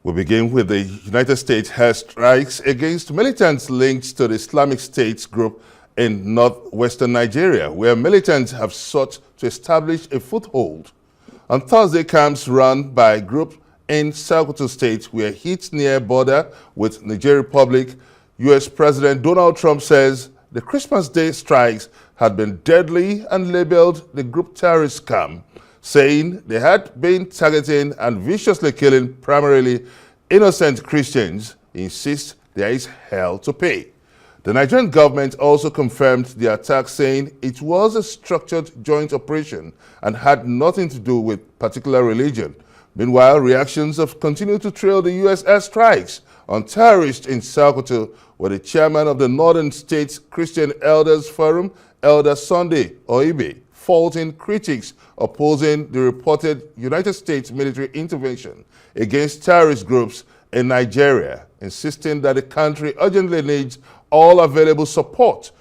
We begin with the United States airstrikes against militants linked to the Islamic State group in northwestern Nigeria, where militants have sought to establish a foothold. On Thursday, camps run by a group in Sokoto State were hit near border with Niger Republic. U.S. President Donald Trump says the Christmas Day strikes had been deadly and labeled the group terrorist scam, saying they had been targeting and viciously killing primarily innocent Christians. He insists there is hell to pay. The Nigerian government also confirmed the attack, saying it was a structured joint operation and had nothing to do with particular religion. Meanwhile, reactions have continued to trail the U.S. airstrikes on terrorists in Sokoto, where the chairman of the Northern States Christian Elders Forum, Elder Sunday Oibe, faulting critics opposing the reported United States military intervention against terrorist groups in Nigeria, insisting that the country urgently needs all available support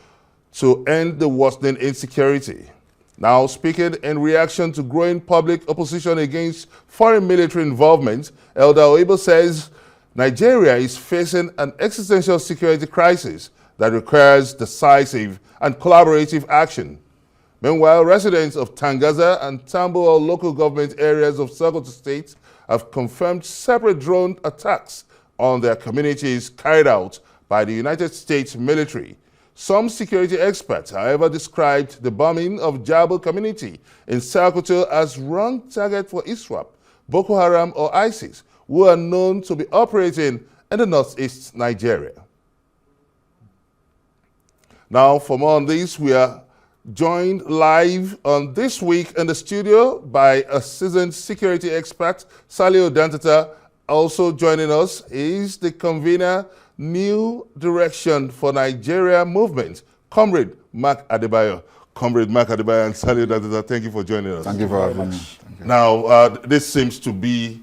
to end the worsening insecurity. Now, speaking in reaction to growing public opposition against foreign military involvement, Elder Oibe says Nigeria is facing an existential security crisis that requires decisive and collaborative action. Meanwhile, residents of Tangaza and Tambuwal local government areas of Sokoto State have confirmed separate drone attacks on their communities carried out by the United States military. Some security experts, however, described the bombing of Jabo community in Sokoto as wrong target for ISWAP, Boko Haram or ISIS, who are known to be operating in the northeast Nigeria. Now, for more on this, we are joined live on This Week in the studio by a seasoned security expert, Salihu Dantata. Also joining us is the convener, New Direction for Nigeria Movement, Comrade Mark Adebayo. Comrade Mark Adebayo and Salihu Dantata, thank you for joining us. Thank you for having me. Now, this seems to be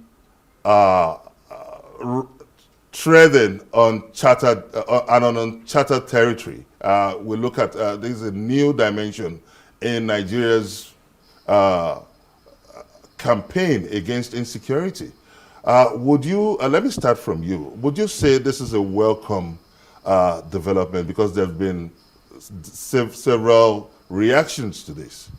treading on uncharted territory. We look at this is a new dimension in Nigeria's campaign against insecurity. Would you, let me start from you, would you say this is a welcome development, because there have been several reactions to this?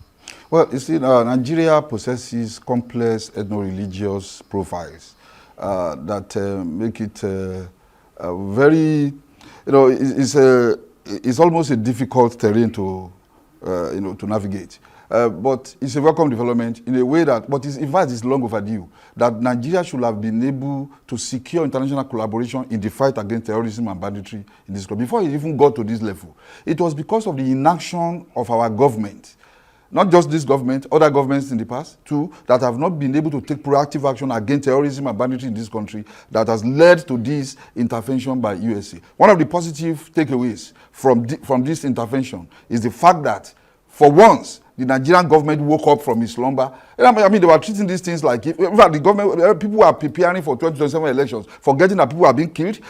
Well, you see, Nigeria possesses complex ethno-religious profiles that make it very, it's almost a difficult terrain to, to navigate. But it's a welcome development in a way that, but in fact, it's long overdue, that Nigeria should have been able to secure international collaboration in the fight against terrorism and banditry in this country. Before it even got to this level, it was because of the inaction of our government, not just this government, other governments in the past too, that have not been able to take proactive action against terrorism and banditry in this country, that has led to this intervention by USA. One of the positive takeaways from this intervention is the fact that, for once, the Nigerian government woke up from its slumber. I mean, they were treating these things like, in fact, the government, people are preparing for 2027 elections, forgetting that people are being killed,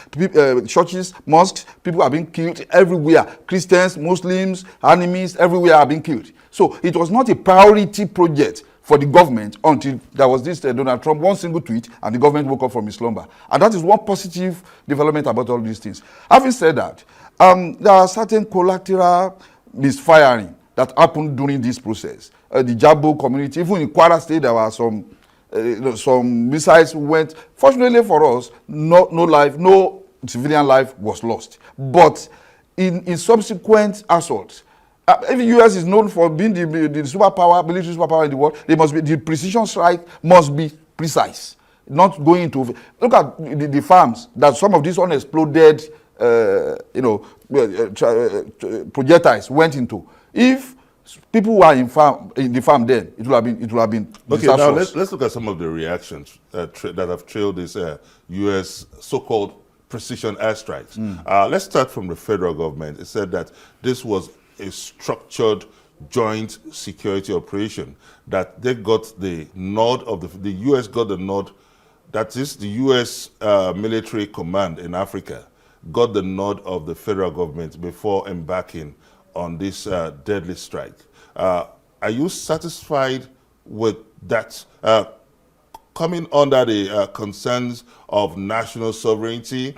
churches, mosques, people are being killed everywhere. Christians, Muslims, enemies, everywhere are being killed. So it was not a priority project for the government until there was this Donald Trump, one single tweet, and the government woke up from its slumber. And that is one positive development about all these things. Having said that, there are certain collateral misfiring that happened during this process. The Jabo community, even in Kwara State, there were some missiles went. Fortunately for us, no civilian life was lost. But in subsequent assaults, if the U.S. is known for being the superpower, military superpower in the world, the precision strike must be precise, not going into. Look at the farms that some of these unexploded, projectiles went into. If people were in the farm then, it would have been okay. Now let's look at some of the reactions that have trailed this U.S. so-called precision airstrikes. Let's start from the federal government. It said that this was a structured joint security operation, that they got the nod of the U.S. got the nod. That is, the U.S. military command in Africa got the nod of the federal government before embarking on this deadly strike. Are you satisfied with that coming under the concerns of national sovereignty,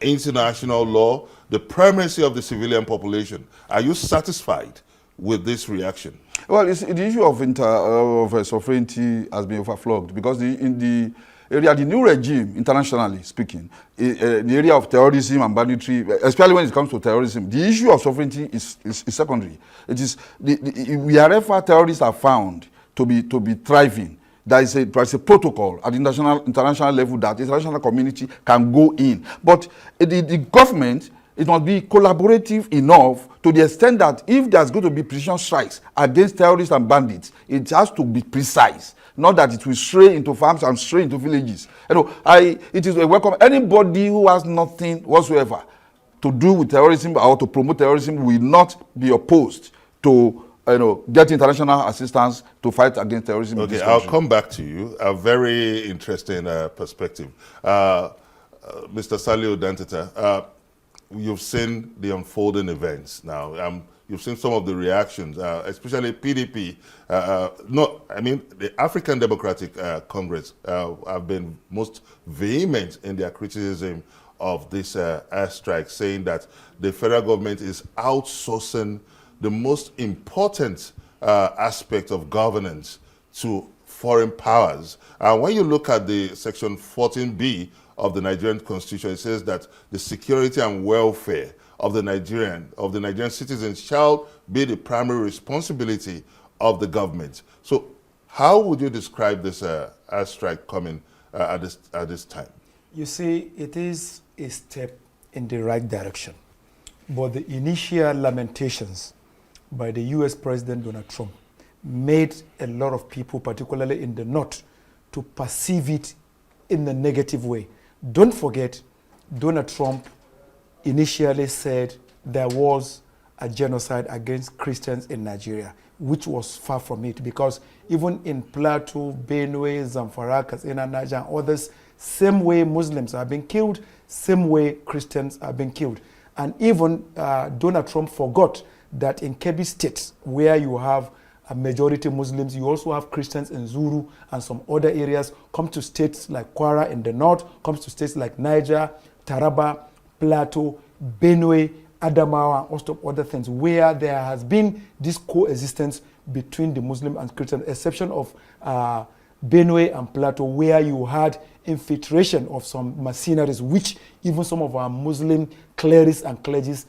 international law, the primacy of the civilian population. Are you satisfied with this reaction? Well, the issue of sovereignty has been overflogged because in the area, the new regime, internationally speaking, the area of terrorism and banditry, especially when it comes to terrorism, the issue of sovereignty is secondary. It is wherever terrorists are found to be thriving, there is a protocol at the international level that the international community can go in. But the government, it must be collaborative enough to the extent that if there's going to be precision strikes against terrorists and bandits, it has to be precise. Not that it will stray into farms and stray into villages. It is a welcome. Anybody who has nothing whatsoever to do with terrorism or to promote terrorism will not be opposed to get international assistance to fight against terrorism. Okay, I'll come back to you. A very interesting perspective. Mr. Salihu Dantata, you've seen the unfolding events now. You've seen some of the reactions, especially PDP. The African Democratic Congress have been most vehement in their criticism of this airstrike, saying that the federal government is outsourcing the most important aspect of governance to foreign powers. When you look at the section 14B of the Nigerian Constitution, it says that the security and welfare of the Nigerian citizens shall be the primary responsibility of the government. So, how would you describe this airstrike coming at this time? You see, it is a step in the right direction, but the initial lamentations by the U.S. President Donald Trump made a lot of people, particularly in the North, to perceive it in a negative way. Don't forget, Donald Trump initially said there was a genocide against Christians in Nigeria, which was far from it, because even in Plateau, Benue, Zamfara, Katsina, Niger, and others, same way Muslims are being killed, same way Christians are being killed. And even Donald Trump forgot that in Kebbi State, where you have a majority Muslims, you also have Christians in Zuru and some other areas. Come to states like Kwara in the north, comes to states like Niger, Taraba, Plateau, Benue, Adamawa, and host of other things, where there has been this coexistence between the Muslim and Christian, exception of Benue and Plateau, where you had infiltration of some mercenaries, which even some of our Muslim clerics and clergies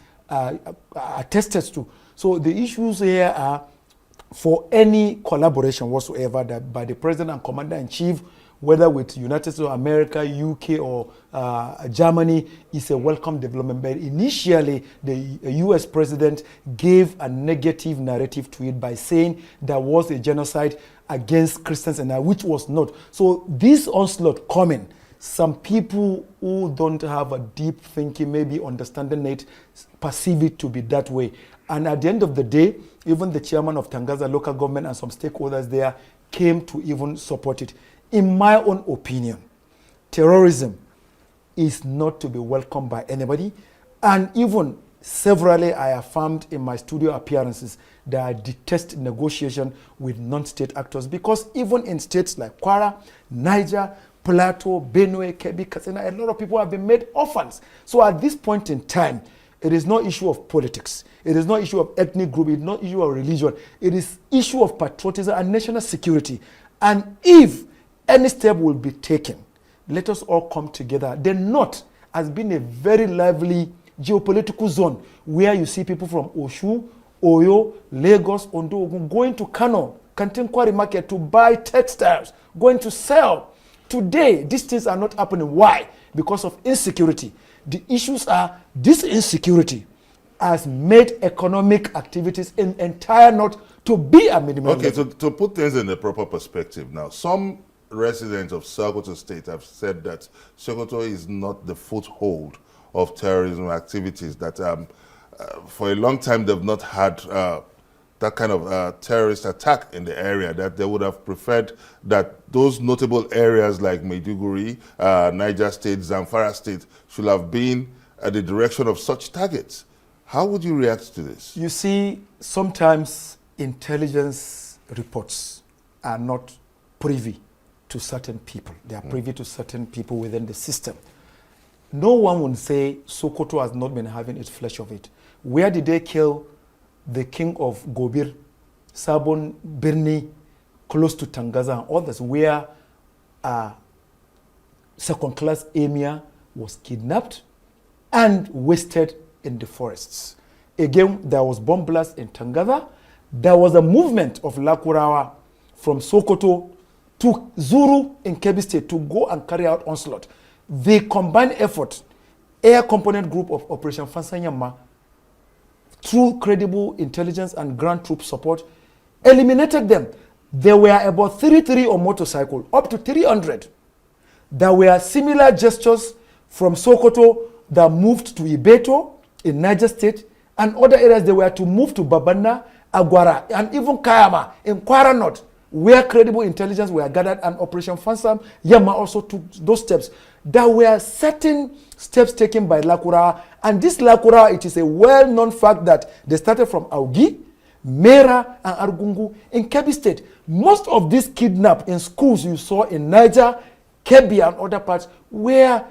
attested to. So the issues here are, for any collaboration whatsoever that by the President and Commander-in-Chief, whether with United States of America, UK, or Germany, is a welcome development. But initially, the US President gave a negative narrative to it by saying there was a genocide against Christians, and which was not. So this onslaught coming, some people who don't have a deep thinking, maybe understanding it, perceive it to be that way. And at the end of the day, even the chairman of Tangaza local government and some stakeholders there came to even support it. In my own opinion, terrorism is not to be welcomed by anybody. And even severally, I affirmed in my studio appearances that I detest negotiation with non-state actors, because even in states like Kwara, Niger, Plateau, Benue, Kebbi, Katsina, a lot of people have been made orphans. So at this point in time, it is no issue of politics. It is no issue of ethnic group. It is no issue of religion. It is issue of patriotism and national security. And if any step will be taken, let us all come together. The North has been a very lively geopolitical zone where you see people from Oshu, Oyo, Lagos, Ondo, Ogun, going to Kano, Kantinkwari market to buy textiles, going to sell. Today, these things are not happening. Why? Because of insecurity. The issues are this insecurity has made economic activities in entire North to be a minimum. Okay, so to put things in the proper perspective now, some residents of Sokoto State have said that Sokoto is not the foothold of terrorism activities, that for a long time they've not had that kind of terrorist attack in the area, that they would have preferred that those notable areas like Maiduguri, Niger State, Zamfara State should have been at the direction of such targets. How would you react to this? You see, sometimes intelligence reports are not privy to certain people. They are privy to certain people within the system. No one would say Sokoto has not been having its flesh of it. Where did they kill the king of Gobir, Sabon Birni, close to Tangaza and others, where a second-class emir was kidnapped and wasted in the forests? Again, there was bomb blast in Tangaza. There was a movement of Lakurawa from Sokoto to Zuru in Kebbi State to go and carry out onslaught. The combined effort, Air Component Group of Operation Fansanyama, through credible intelligence and ground troop support, eliminated them. There were about 33 on motorcycle, up to 300. There were similar gestures from Sokoto that moved to Ibeto in Niger State, and other areas they were to move to Babana, Agwara, and even Kayama in Kwara North, where credible intelligence were gathered, and Operation Fansam Yama also took those steps. There were certain steps taken by Lakura, and this Lakura, it is a well-known fact that they started from Augi, Mera, and Argungu in Kebbi State. Most of these kidnapped in schools you saw in Niger, Kebbi, and other parts were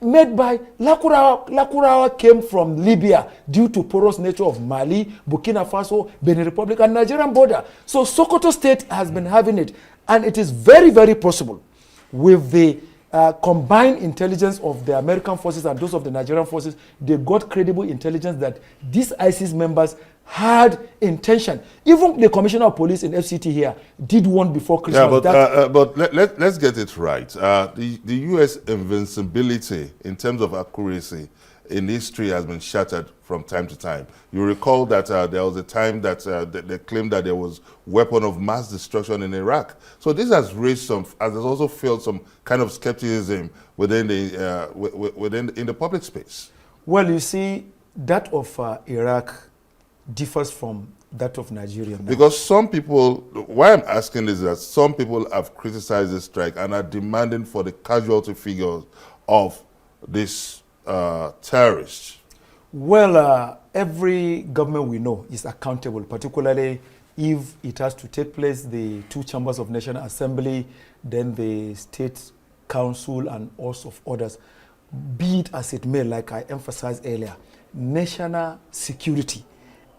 made by Lakurawa. Lakurawa came from Libya due to porous nature of Mali, Burkina Faso, Benin Republic, and Nigerian border. So Sokoto State has been having it, and it is very, very possible with the combined intelligence of the American forces and those of the Nigerian forces. They got credible intelligence that these ISIS members had intention. Even the Commissioner of Police in FCT here did one before Christmas. Yeah, but let's get it right. The U.S. invincibility in terms of accuracy in history has been shattered from time to time. You recall that there was a time that they claimed that there was weapon of mass destruction in Iraq. So this has raised some, has also felt some kind of skepticism within the in the public space. Well, you see, that of Iraq differs from that of Nigeria now. Because some people, why I'm asking is that some people have criticized this strike and are demanding for the casualty figures of this terrorists. Well, every government we know is accountable, particularly if it has to take place, the two chambers of National Assembly, then the State Council, and also of others. Be it as it may, like I emphasized earlier, national security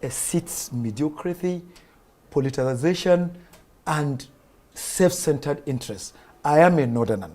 exceeds mediocrity, politicization, and self-centered interests. I am a northerner.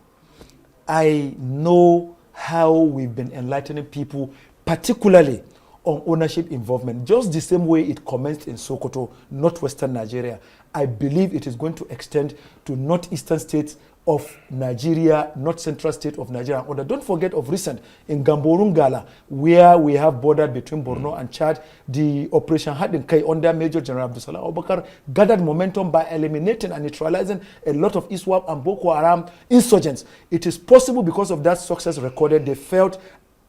I know how we've been enlightening people, particularly on ownership involvement, just the same way it commenced in Sokoto, northwestern Nigeria. I believe it is going to extend to northeastern states of Nigeria, north central state of Nigeria. And don't forget of recent in Gamborungala, where we have border between Borno and Chad, the operation Hadinkai under Major General Abdulsalam Abubakar gathered momentum by eliminating and neutralizing a lot of ISWAP and Boko Haram insurgents. It is possible because of that success recorded, they felt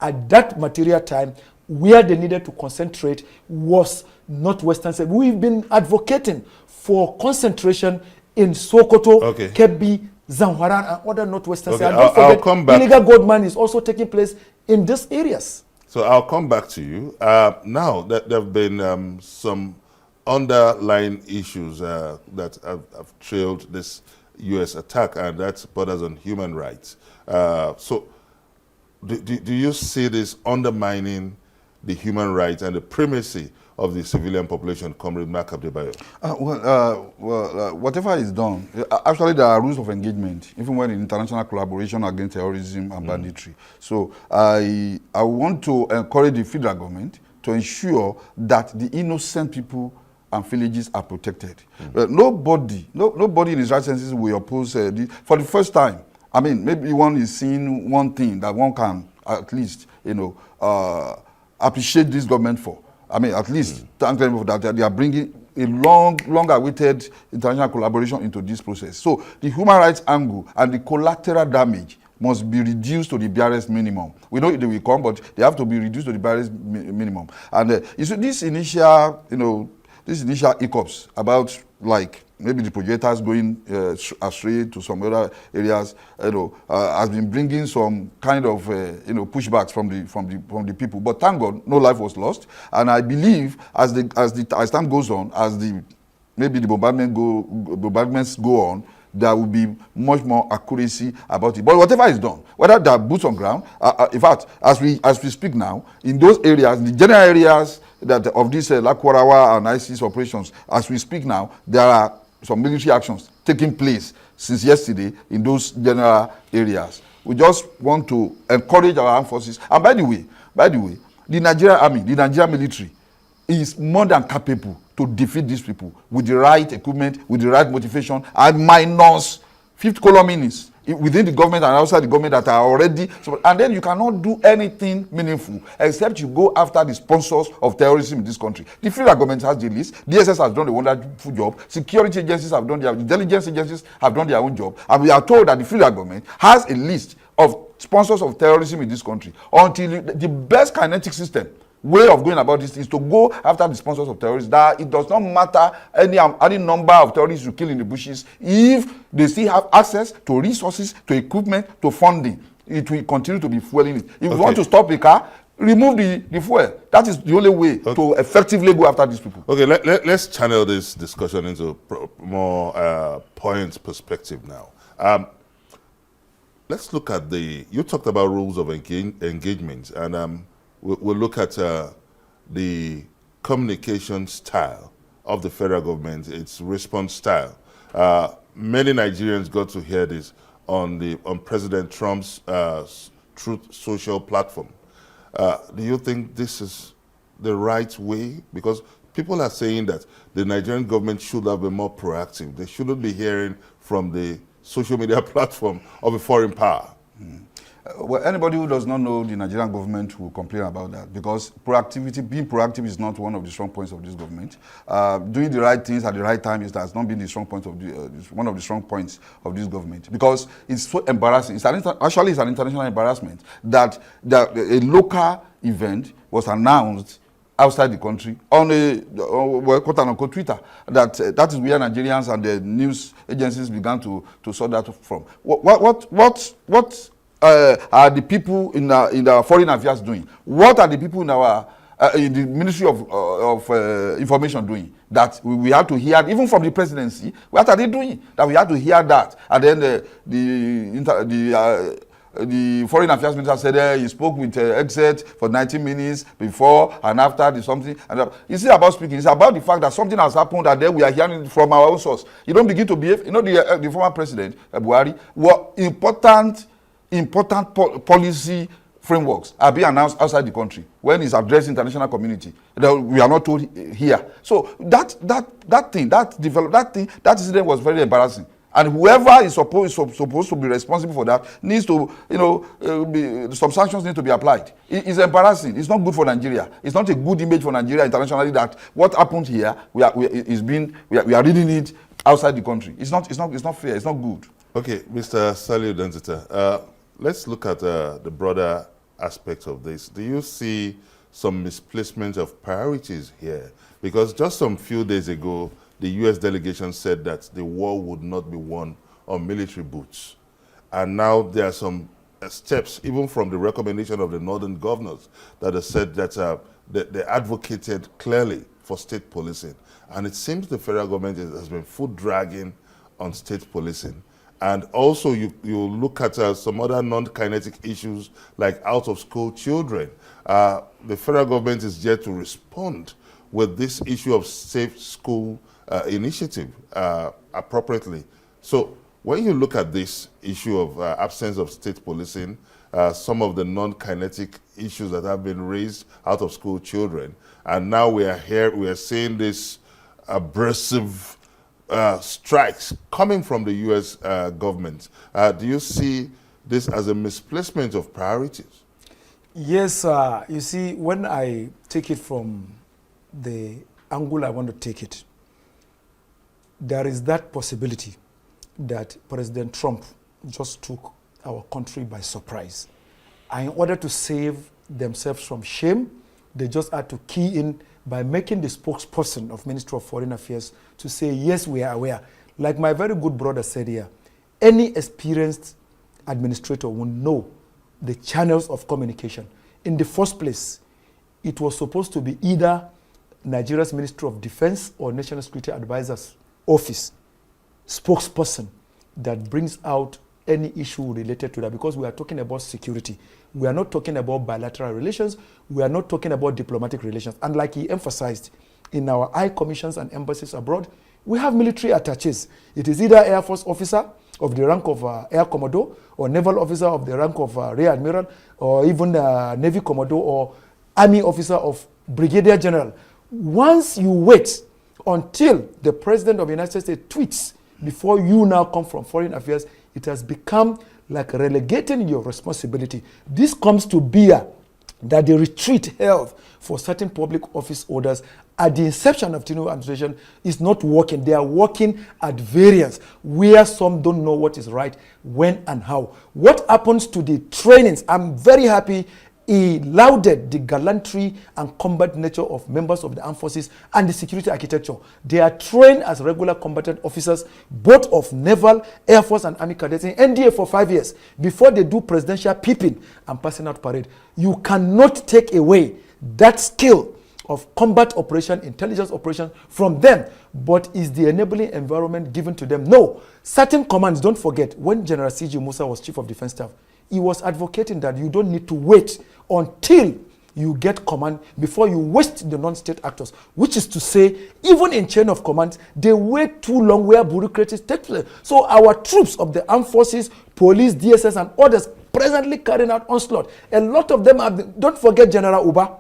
at that material time where they needed to concentrate was northwestern state. We've been advocating for concentration in Sokoto, Kebbi, Zamfara, and other northwestern states. Don't forget, illegal gold mining is also taking place in these areas. So I'll come back to you. Now that there have been some underlying issues that have trailed this U.S. attack, and that borders on human rights. So do you see this undermining the human rights and the primacy of the civilian population, Comrade Mark Adebayo? Whatever is done, actually there are rules of engagement, even when in international collaboration against terrorism and banditry. So I want to encourage the federal government to ensure that the innocent people and villages are protected. Nobody in his right senses will oppose for the first time. I mean, maybe one is seeing one thing that one can at least, appreciate this government for. I mean, at least thank them for that. They are bringing a long-awaited international collaboration into this process. So the human rights angle and the collateral damage must be reduced to the barest minimum. We know they will come, but they have to be reduced to the barest minimum. And you see, this initial hiccups about like maybe the projectors going astray to some other areas, has been bringing some kind of pushbacks from the people. But thank God, no life was lost. And I believe as time goes on, maybe the bombardments go on, there will be much more accuracy about it. But whatever is done, whether there are boots on ground, in fact, as we speak now, in those areas, the general areas that of these Lakwarawa and ISIS operations, as we speak now, there are some military actions taking place since yesterday in those general areas. We just want to encourage our armed forces. And by the way, the Nigerian army, the Nigerian military is more than capable to defeat these people with the right equipment, with the right motivation, and minus fifth columnists within the government and outside the government that are already. And then you cannot do anything meaningful except you go after the sponsors of terrorism in this country. The federal government has the list. DSS has done a wonderful job. Security agencies have done their, intelligence agencies have done their own job. And we are told that the federal government has a list of sponsors of terrorism in this country. Until the best kinetic system way of going about this is to go after the sponsors of terrorists. That it does not matter any number of terrorists you kill in the bushes if they still have access to resources, to equipment, to funding. It will continue to be fueling it. If you want to stop a car, remove the fuel. That is the only way to effectively go after these people. Okay, let's channel this discussion into more point perspective now. Let's look at you talked about rules of engagement, and we'll look at the communication style of the federal government, its response style. Many Nigerians got to hear this on President Trump's Truth Social platform. Do you think this is the right way? Because people are saying that the Nigerian government should have been more proactive. They shouldn't be hearing from the social media platform of a foreign power. Well, anybody who does not know the Nigerian government will complain about that, because being proactive is not one of the strong points of this government. Doing the right things at the right time has not been the strong point of one of the strong points of this government, because it's so embarrassing. Actually, it's an international embarrassment that a local event was announced outside the country on quote unquote Twitter. That is where Nigerians and the news agencies began to sort that from. What are the people in our foreign affairs doing? What are the people in the Ministry of Information doing that we had to hear, even from the presidency? What are they doing that we had to hear that? And then the foreign affairs minister said he spoke with Exet for 90 minutes before and after the something. And it's not about speaking. It's about the fact that something has happened and then we are hearing from our own source. You don't begin to behave. You know, the former president, Buhari, were important policy frameworks are being announced outside the country when he's addressing international community. We are not told here. So that incident was very embarrassing. And whoever is supposed to be responsible for that needs to, some sanctions need to be applied. It's embarrassing. It's not good for Nigeria. It's not a good image for Nigeria internationally that what happened here, we are reading it outside the country. It's not fair. It's not good. Okay, Mr. Salihu Dantata, let's look at the broader aspect of this. Do you see some misplacement of priorities here? Because just some few days ago, the U.S. delegation said that the war would not be won on military boots. And now there are some steps, even from the recommendation of the northern governors, that have said that they advocated clearly for state policing. And it seems the federal government has been foot dragging on state policing. And also you look at some other non-kinetic issues like out-of-school children. The federal government is yet to respond with this issue of safe school initiative appropriately. So when you look at this issue of absence of state policing, some of the non-kinetic issues that have been raised out of school children, and now we are seeing this abrasive strikes coming from the U.S. government. Do you see this as a misplacement of priorities? Yes, you see, when I take it from the angle I want to take it, there is that possibility that President Trump just took our country by surprise. And in order to save themselves from shame, they just had to key in by making the spokesperson of Ministry of Foreign Affairs to say, yes, we are aware. Like my very good brother said here, any experienced administrator will know the channels of communication. In the first place, it was supposed to be either Nigeria's Ministry of Defense or National Security Advisor's office spokesperson that brings out any issue related to that, because we are talking about security. We are not talking about bilateral relations. We are not talking about diplomatic relations. And like he emphasized, in our high commissions and embassies abroad, we have military attaches. It is either Air Force officer of the rank of Air Commodore, or Naval officer of the rank of Rear Admiral, or even Navy Commodore, or Army officer of Brigadier General. Once you wait until the President of the United States tweets before you now come from Foreign Affairs, it has become like relegating your responsibility. This comes to bear that the retreat held for certain public office holders at the inception of Tinubu administration is not working. They are working at variance, where some don't know what is right, when and how. What happens to the trainings? I'm very happy he lauded the gallantry and combat nature of members of the armed forces and the security architecture. They are trained as regular combatant officers, both of Naval, Air Force, and Army cadets in NDA for 5 years before they do presidential peeping and passing out parade. You cannot take away that skill of combat operation, intelligence operation from them, but is the enabling environment given to them? No. Certain commands, don't forget, when General C.G. Musa was Chief of Defense Staff, he was advocating that you don't need to wait until you get command before you waste the non-state actors, which is to say, even in chain of command, they wait too long where bureaucracies take place. So our troops of the armed forces, police, DSS, and others presently carrying out onslaught, a lot of them have, don't forget General Uba,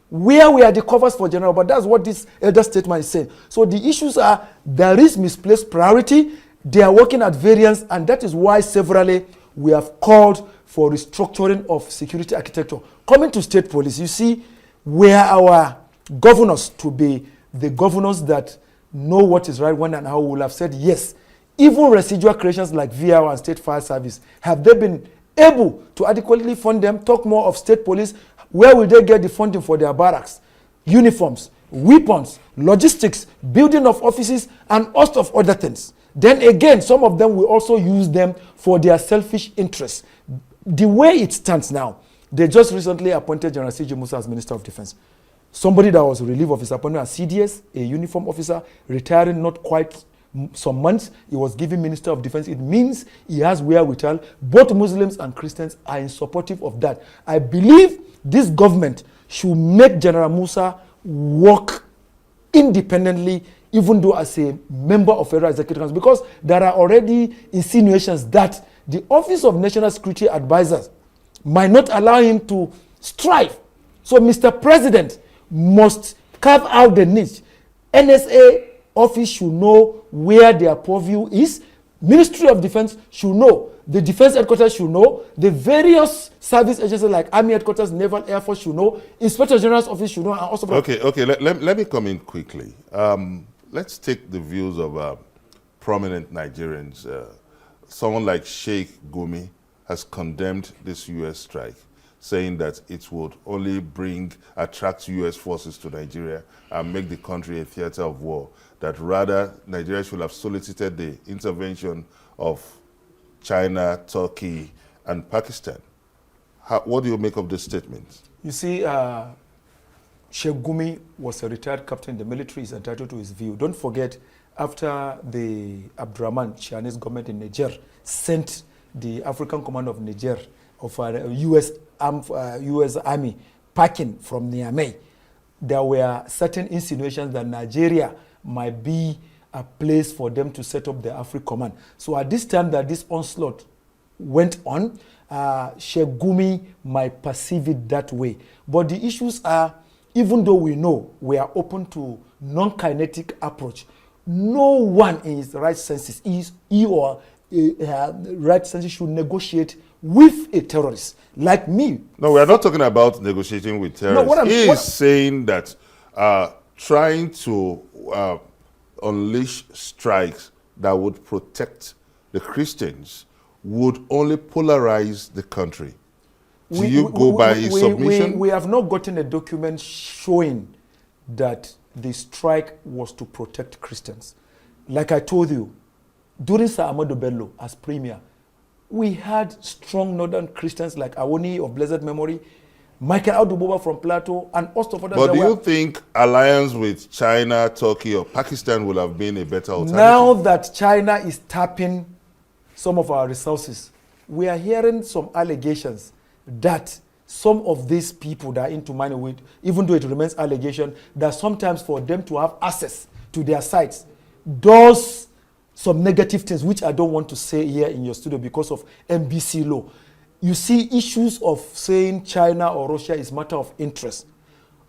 where we are the covers for General Uba. That's what this elder statement is saying. So the issues are, there is misplaced priority, they are working at variance, and that is why severally we have called for restructuring of security architecture. Coming to state police, you see, where our governors to be the governors that know what is right, when and how, will have said yes. Even residual creations like VIO and State Fire Service, have they been able to adequately fund them? Talk more of state police. Where will they get the funding for their barracks, uniforms, weapons, logistics, building of offices, and host of other things? Then again, some of them will also use them for their selfish interests. The way it stands now, they just recently appointed General C.J. Musa as Minister of Defense. Somebody that was relieved of his appointment as CDS, a uniform officer, retiring not quite some months, he was given Minister of Defense. It means he has wherewithal. Both Muslims and Christians are in supportive of that. I believe this government should make General Musa work independently, even though as a member of Federal Executive Council, because there are already insinuations that the Office of National Security Advisors might not allow him to strive. So Mr. President must carve out the niche. NSA office should know where their purview is. Ministry of Defense should know. The Defense Headquarters should know. The various service agencies like Army Headquarters, Naval, Air Force should know. Inspector General's office should know. And also okay. Let me come in quickly. Let's take the views of prominent Nigerians. Someone like Sheikh Gumi has condemned this U.S. strike, saying that it would only attract U.S. forces to Nigeria and make the country a theater of war, that rather Nigeria should have solicited the intervention of China, Turkey, and Pakistan. What do you make of this statement? You see, Sheikh Gumi was a retired captain in the military. He's entitled to his view. Don't forget, after the Abdurrahman Chinese government in Niger sent the African Command of Niger of U.S. Army packing from Niamey, there were certain insinuations that Nigeria might be a place for them to set up the African Command. So at this time that this onslaught went on, Sheikh Gumi might perceive it that way. But the issues are, even though we know we are open to non-kinetic approach, no one in his right senses right senses should negotiate with a terrorist like me. No, we are not talking about negotiating with terrorists. No, he is saying that trying to unleash strikes that would protect the Christians would only polarize the country. Do you go by his submission? We have not gotten a document showing that the strike was to protect Christians. Like I told you, during Sir Ahmadu Bello as premier, we had strong northern Christians like Awoni of blessed memory, Michael Auduboba from Plateau, and host of others. But do you think alliance with China, Turkey, or Pakistan would have been a better alternative? Now that China is tapping some of our resources, we are hearing some allegations that some of these people that are into mining, with, even though it remains allegation, that sometimes for them to have access to their sites does some negative things, which I don't want to say here in your studio because of NBC law. You see, issues of saying China or Russia is matter of interest.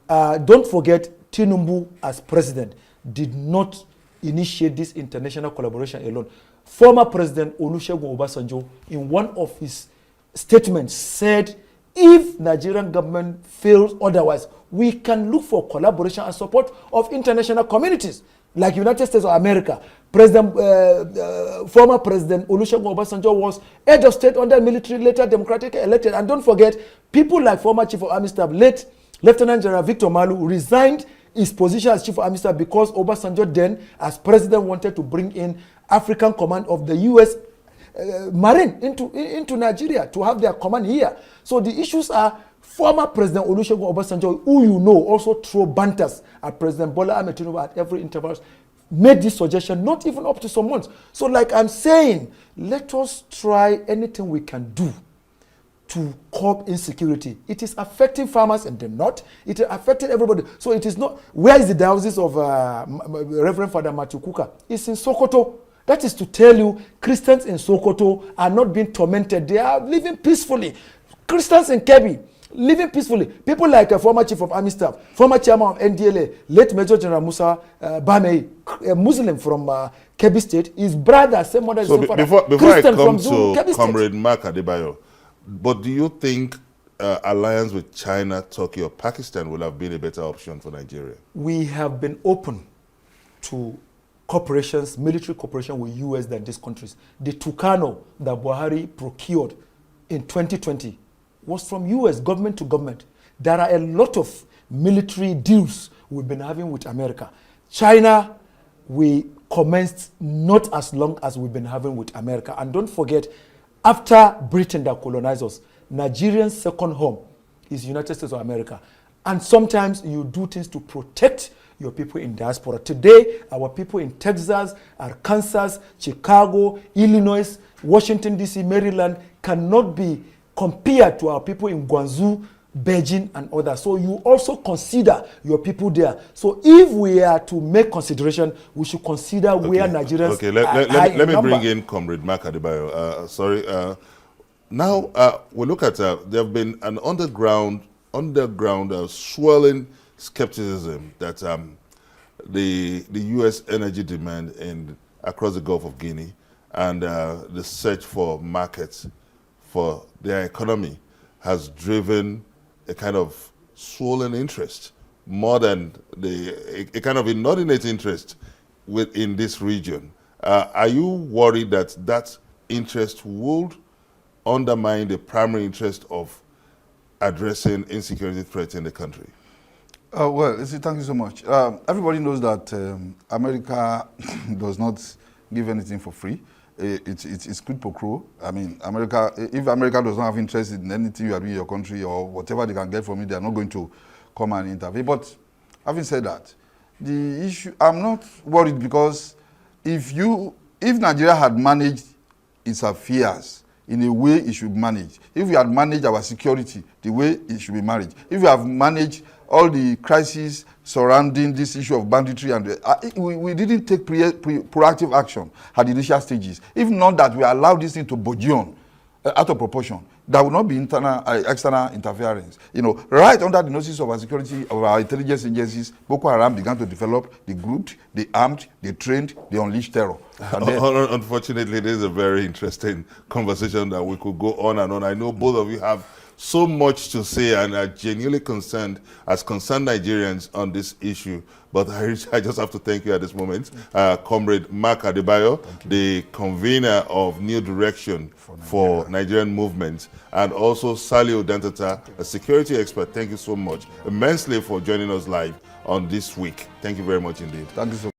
Don't forget, Tinubu as president did not initiate this international collaboration alone. Former President Olusegun Obasanjo, in one of his statements, said, if Nigerian government fails otherwise, we can look for collaboration and support of international communities, like United States of America. Former President Olusegun Obasanjo was head of state under military, later democratically elected. And don't forget, people like former Chief of Army Staff, late Lieutenant General Victor Malu, resigned his position as Chief of Army Staff because Obasanjo then, as president, wanted to bring in African command of the U.S. Marine into Nigeria to have their command here. So the issues are former President Olusegun Obasanjo, who you know also throw banters at President Bola Ahmed Tinubu at every interval, made this suggestion not even up to some months. So like I'm saying, let us try anything we can do to curb insecurity. It is affecting farmers in the north. It is affecting everybody. So it is not, where is the diocese of Reverend Father Matthew Kuka? It's in Sokoto. That is to tell you, Christians in Sokoto are not being tormented. They are living peacefully. Christians in Kebbi, living peacefully. People like a former Chief of Army Staff, former Chairman of NDLA, late Major General Musa Bamei, a Muslim from Kebbi State, his brother, same mother, so same father, before Christian I come from to Kebbi Comrade State. Mark Adebayo, but do you think alliance with China, Turkey, or Pakistan would have been a better option for Nigeria? We have been open to corporations, military cooperation with U.S. than these countries. The Tucano that Buhari procured in 2020 was from U.S. government to government. There are a lot of military deals we've been having with America. China, we commenced not as long as we've been having with America. And don't forget, after Britain that colonized us, Nigerians' second home is United States of America. And sometimes you do things to protect your people in diaspora. Today, our people in Texas, Arkansas, Chicago, Illinois, Washington, D.C., Maryland cannot be compared to our people in Guangzhou, Beijing, and others. So you also consider your people there. So if we are to make consideration, we should consider where Nigerians okay, let me bring in Comrade Mark Adebayo. Now, we look at, there have been an underground swirling skepticism that the U.S. energy demand across the Gulf of Guinea and the search for markets for their economy has driven a kind of swollen interest, more than a kind of inordinate interest in this region. Are you worried that that interest would undermine the primary interest of addressing insecurity threats in the country? Well, thank you so much. Everybody knows that America does not give anything for free. It's quid pro quo. I mean, America, if America does not have interest in anything you are doing in your country or whatever they can get from it, they are not going to come and intervene. But having said that, the issue, I'm not worried because if Nigeria had managed its affairs in a way it should manage, if we had managed our security the way it should be managed, if we have managed all the crises surrounding this issue of banditry, and we didn't take proactive action at the initial stages. If not that we allowed this thing to burgeon out of proportion, there will not be external interference. You know, right under the noses of our security, of our intelligence agencies, Boko Haram began to develop, they grouped, they armed, they trained, they unleashed terror. Unfortunately, this is a very interesting conversation that we could go on and on. I know both of you have so much to say and are genuinely concerned as concerned Nigerians on this issue. But I just have to thank you at this moment. Comrade Mark Adebayo, the convener of New Direction for Nigerian Movement, and also Salihu Dantata, a security expert. Thank you so much immensely for joining us live on this week. Thank you very much indeed. Thank you so much.